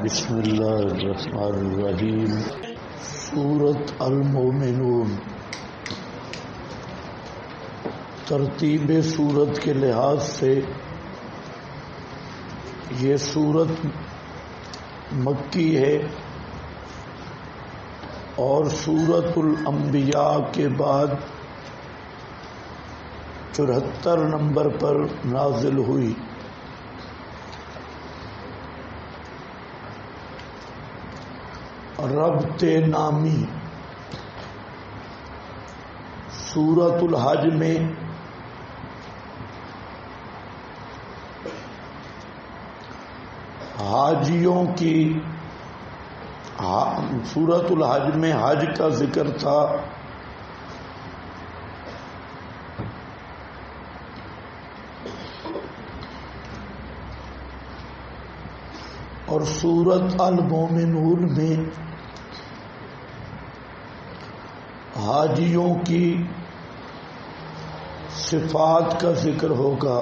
بسم اللہ الرحمن الرحیم۔ سورۃ المومنون ترتیب سورت کے لحاظ سے یہ سورت مکی ہے اور سورۃ الانبیاء کے بعد 74 نمبر پر نازل ہوئی۔ ربط نامی سورۃ الحج میں حاجیوں کی سورۃ الحج میں حج کا ذکر تھا، اور سورۃ المومنون میں حاجیوں کی صفات کا ذکر ہوگا۔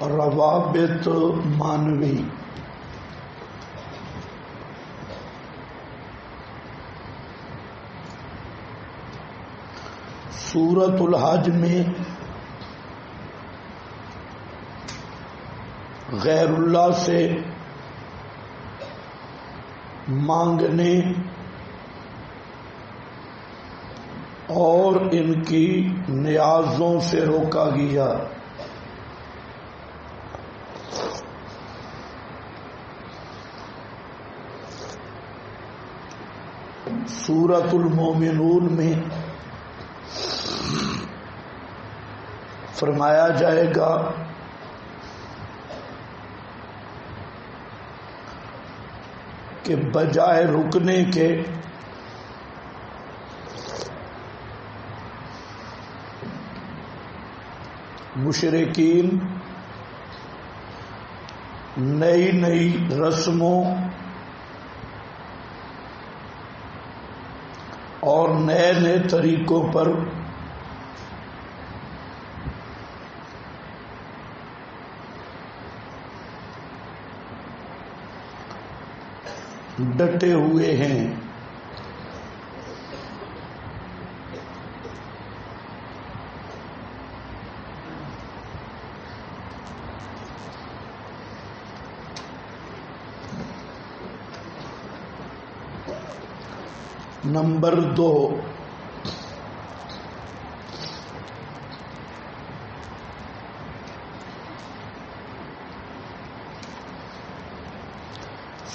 روابط معنوی سورۃ الحج میں غیر اللہ سے مانگنے اور ان کی نیازوں سے روکا گیا۔ سورۃ المومنون میں فرمایا جائے گا کہ بجائے رکنے کے مشرکین نئی نئی رسموں اور نئے نئے طریقوں پر ڈٹے ہوئے ہیں۔ نمبر 2،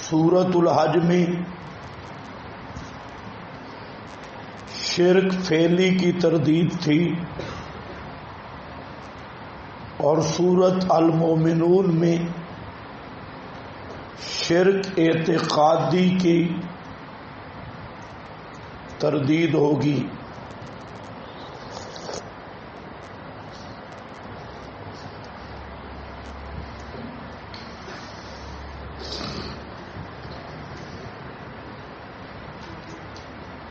سورۃ الحج میں شرک فعلی کی تردید تھی، اور سورۃ المومنون میں شرک اعتقادی کی تردید ہوگی۔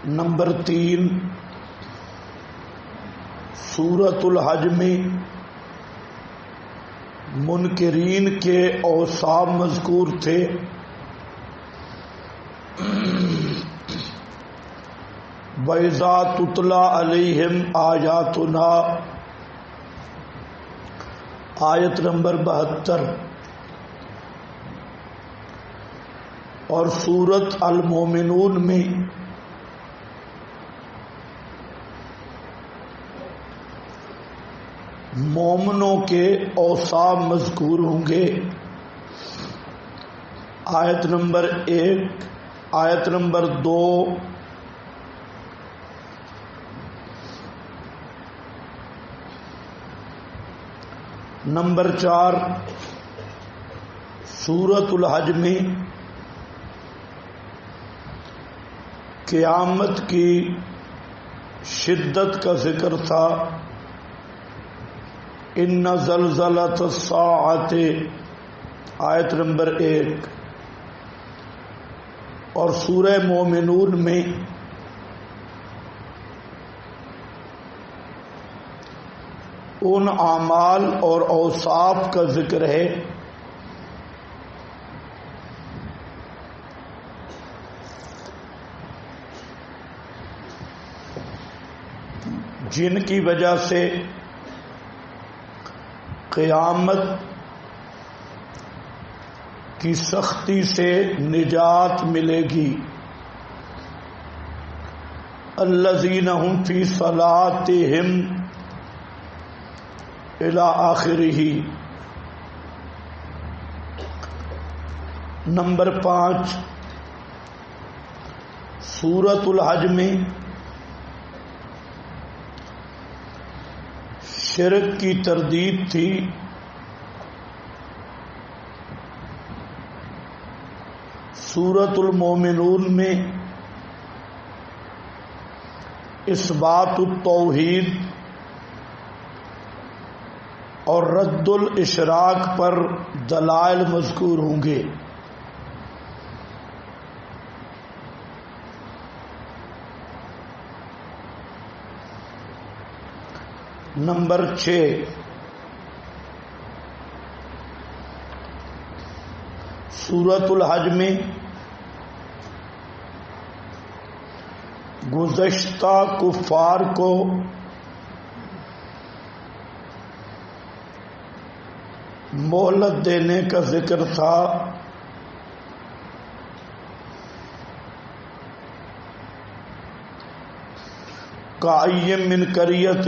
نمبر 3، سورۃ الحج میں منکرین کے اوصاف مذکور تھے، وَإِذَا تُتْلَىٰ عَلَيْهِمْ آيَاتُنَا آیت نمبر 72، اور سورۃ المومنون میں مومنوں کے اوصاف مذکور ہوں گے، آیت نمبر 1، آیت نمبر 2، نمبر 4۔ سورۃ الحج میں قیامت کی شدت کا ذکر تھا، ان زلزلۃ الساعۃ آیت نمبر 1، اور سورہ مومنون میں ان اعمال اور اوصاف کا ذکر ہے جن کی وجہ سے قیامت کی سختی سے نجات ملے گی. الذین هم فی صلاتہم الی آخرہ. نمبر 5 سورۃ الحج میں شرک کی تردید تھی. سورۃ المومنون میں اثبات التوحید اور رد الاشراک پر دلائل مذکور ہوں گے. نمبر 6 سورۃ الحج میں گزشتہ کفار کو مہلت دینے کا ذکر تھا. کأی من قریۃ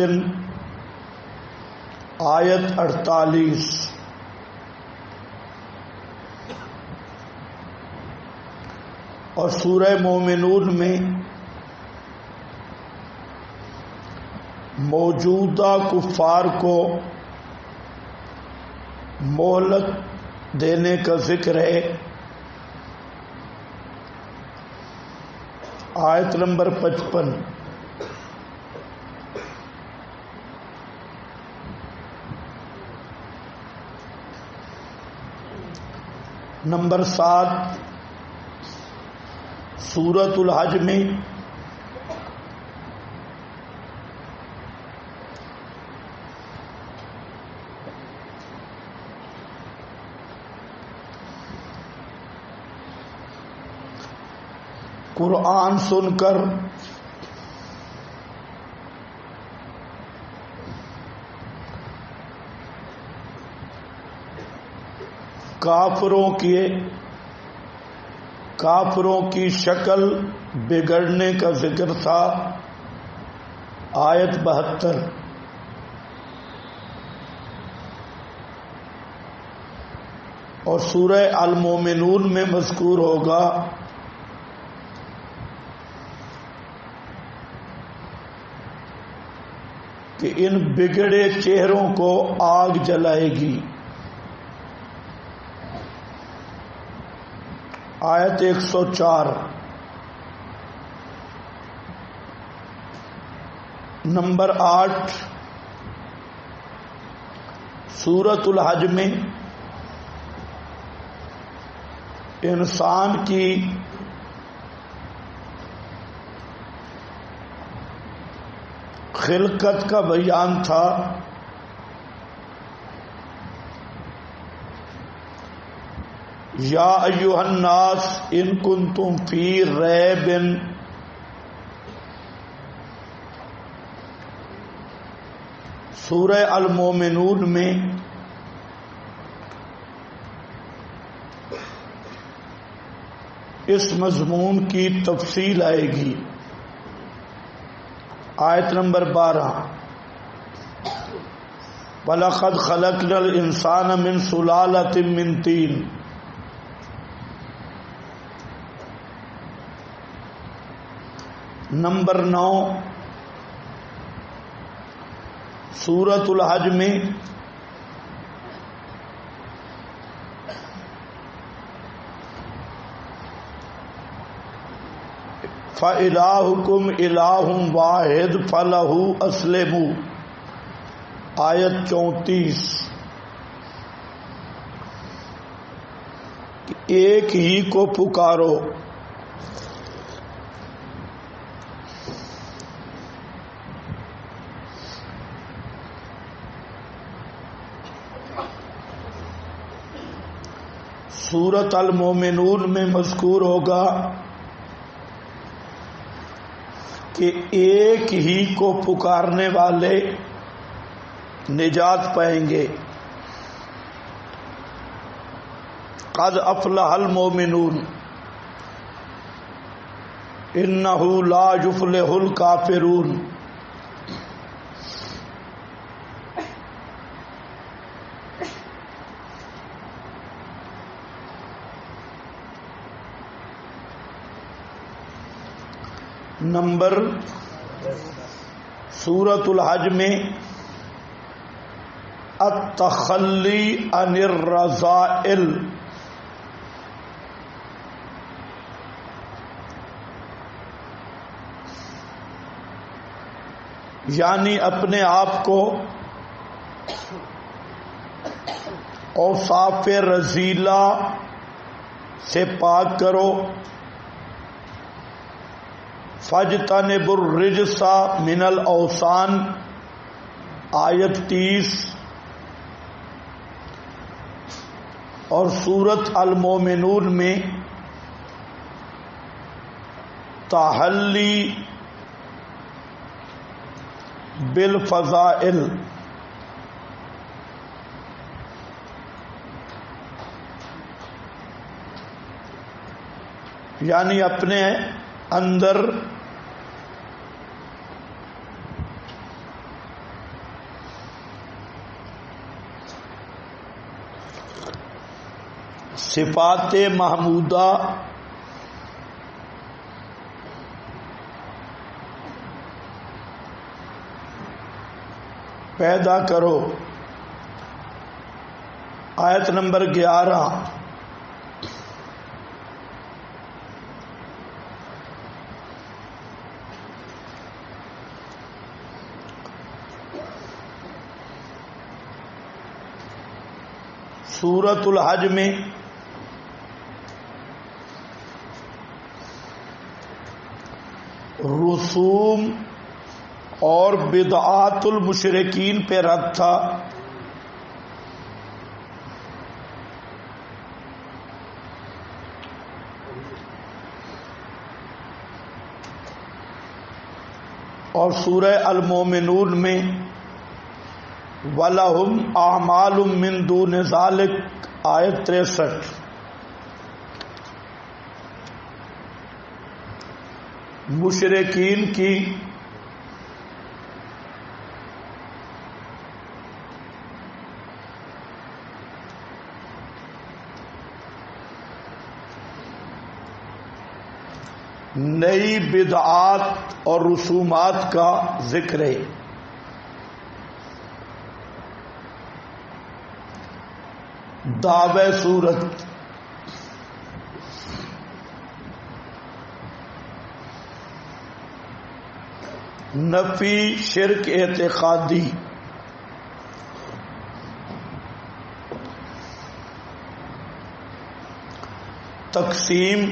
آیت 48. اور سورہ مومنون میں موجودہ کفار کو مہلت دینے کا ذکر ہے. آیت نمبر 55. نمبر 7 سورۃ الحج میں قرآن سن کر کافروں کی شکل بگڑنے کا ذکر تھا. آیت 72. اور سورہ المومنون میں مذکور ہوگا کہ ان بگڑے چہروں کو آگ جلائے گی. آیت 104. نمبر 8 سورۃ الحج میں انسان کی خلقت کا بیان تھا. یا ایھا الناس ان کنتم فی ریب. سورہ المومنون میں اس مضمون کی تفصیل آئے گی. آیت نمبر 12. وَلَقَدْ خَلَقْنَا الْإِنسَانَ مِنْ سُلَالَةٍ مِّن طِينٍ. نمبر 9 سورۃ الحج میں فَإِلَٰهُكُمْ إِلَٰهٌ وَاحِدٌ فَلَهُ أَسْلِمُوا. آیت 34. ایک ہی کو پکارو. سورۃ المومنون میں مذکور ہوگا کہ ایک ہی کو پکارنے والے نجات پائیں گے. قد افلح المومنون انہ لا یفلح الکافرون. نمبر سورۃ الحج میں التخلی عن الرذائل، یعنی اپنے آپ کو اوصاف رذیلہ سے پاک کرو. فاجتنبوا الرجس من الاوثان، آیت 30. اور سورۃ المومنون میں تحلی بالفضائل، یعنی اپنے اندر صفات محمودہ پیدا کرو. آیت نمبر 11. سورۃ الحج میں رسوم اور بدعات المشرکین پہ رد تھا. اور سورہ المومنون میں وَلَهُمْ أَعْمَالٌ مِّن دُونِ ذَلِكَ، آیت 63. مشرکین کی نئی بدعات اور رسومات کا ذکر ہے. دعوی سورت نفی شرک اعتقادی، تقسیم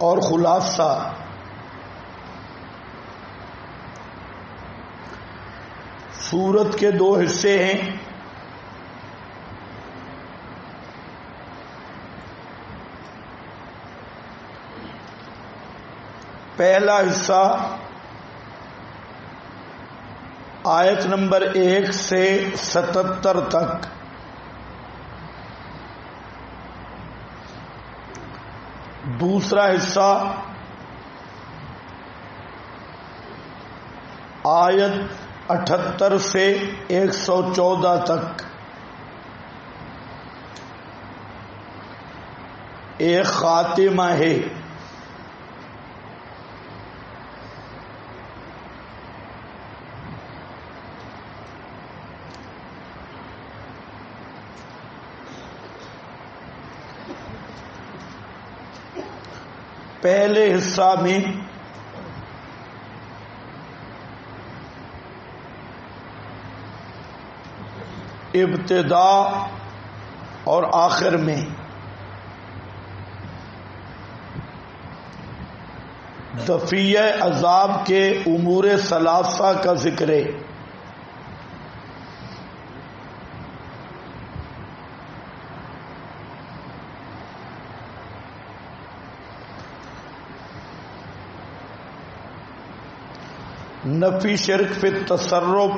اور خلاصہ. سورت کے 2 حصے ہیں. پہلا حصہ آیت نمبر 1 سے 77 تک، دوسرا حصہ آیت 78 سے 114 تک. ایک خاتمہ ہے. پہلے حصہ میں ابتدا اور آخر میں دفیع عذاب کے امور ثلاثہ کا ذکر ہے. نفی شرک فی التصرف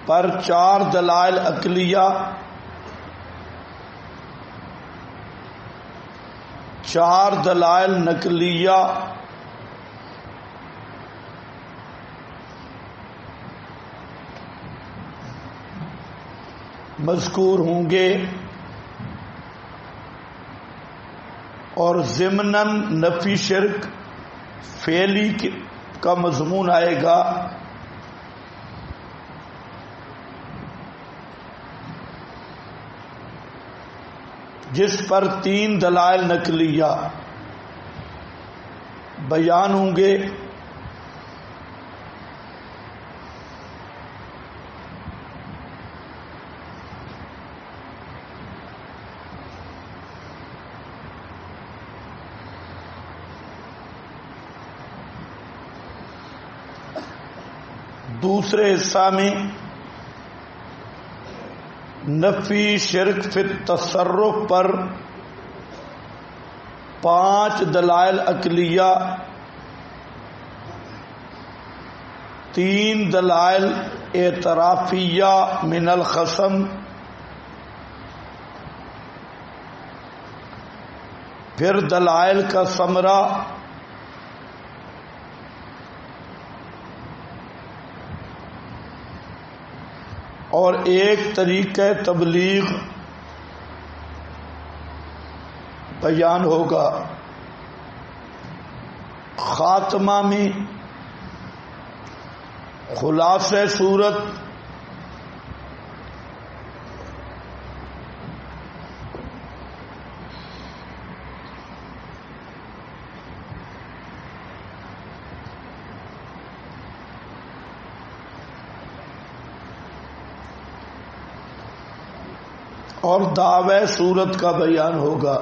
پر 4 دلائل عقلیہ، 4 دلائل نقلیہ، مذکور ہوں گے، اور ضمناً نفی شرک فعلی کا مضمون آئے گا، جس پر 3 دلائل نقلیہ بیان ہوں گے، دوسرے حصہ میں نفی شرک فی التصرف پر 5 دلائل عقلیہ، 3 دلائل اعترافیہ من الخصم، پھر دلائل کا ثمرہ، اور ایک طریقہ تبلیغ بیان ہوگا۔ خاتمہ میں خلاصہ صورت اور دعوی صورت کا بیان ہوگا۔